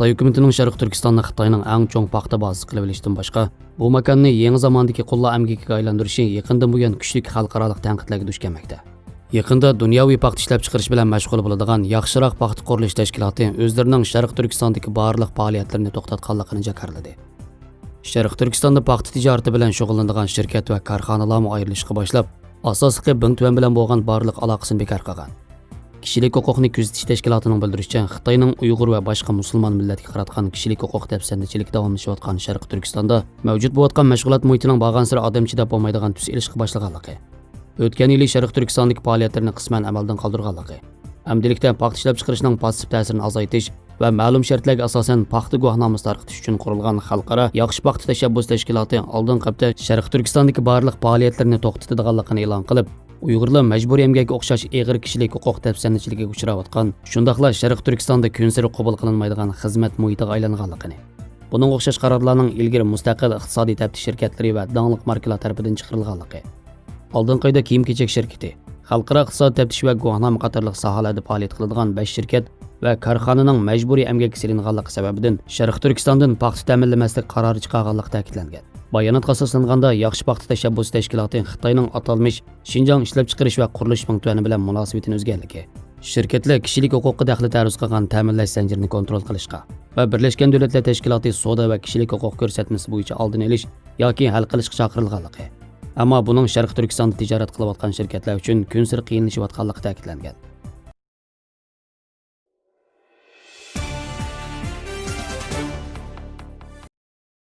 Xitoy hukumatining Sharq Turkistonni Xitoyning eng cho'ng paxta bazasi qilib olishdan boshqa, bu makonni yangi zamondagi qo'llar amgakiga aylantirishi yaqindan buyon kuchli xalqaro tanqidlarga duch kelmoqda. Yaqinda dunyoviy paxta ishlab chiqarish bilan mashg'ul bo'ladigan yaxshiroq paxta qurilish tashkiloti o'zlarining Sharq Turkistondagi barliq faoliyatlarini to'xtatganligini jakarladi. Sharq Turkistonda paxta tijorati bilan shug'ullanadigan shirkat va korxonalar ayrilishga boshlab, asosiy bank tuvan bilan bo'lgan barliq aloqasini bekor qilgan. Kishilik huquqni kuzatish tashkilotining bildirishicha, Xitoyning Uyg'ur va boshqa musulmon millatga qaratgan kishilik huquq dafsandichilik davomlashayotgan Sharq Turkistonda mavjud bo'layotgan mashg'ulot muhitining bag'ansiri odamchi deb bo'lmaydigan tus ilishga boshlaganligi. O'tgan yili Sharq Turkistondagi faoliyatlarni qisman amaldan qoldirganligi. Amdilikda paxta ishlab chiqarishning passiv ta'sirini azaytish va ma'lum shartlarga asosan paxta guvohnomasi tarqatish uchun qurilgan xalqaro yaxshi paxta tashabbus tashkiloti oldin qapda Sharq Turkistondagi barliq faoliyatlarini to'xtatadiganligini e'lon qilib, Uyg'urlar majburiy emgakka o'xshash ig'ir kishilik huquq dafsandichiligiga uchrayotgan, shundaqla Sharq Turkistonda kunsiri qabul qilinmaydigan xizmat muhitiga aylanganligini. Buning o'xshash qarorlarning ilgari mustaqil iqtisodiy taftish shirkatlari va danglik markalar tarafidan chiqarilganligi. Oldinqo'yda kiyim-kechak shirkati, xalqaro iqtisodiy taftish va guvohnoma qatorliq sohalarda faoliyat qiladigan 5 shirkat va korxonaning majburiy emgakka silinganligi sababidan Sharq Turkistondan paxta ta'minlamaslik qarori chiqarganligi ta'kidlangan. Bayonotga asoslanganda yaxshi paxta tashabbusi tashkiloti Xitoyning atalmish Xinjiang ishlab chiqarish va qurilish punktlari bilan munosabatini o'zgarligi, shirkatlar kishilik huquqqa daxli taruz qilgan ta'minlash zanjirini kontrol qilishga va Birlashgan Davlatlar Tashkiloti savdo va kishilik huquq ko'rsatmasi bo'yicha oldini olish yoki hal qilishga chaqirilganligi. Ammo buning Sharq Turkistonda tijorat qilayotgan shirkatlar uchun kunsir qiyinlashayotganligi ta'kidlangan.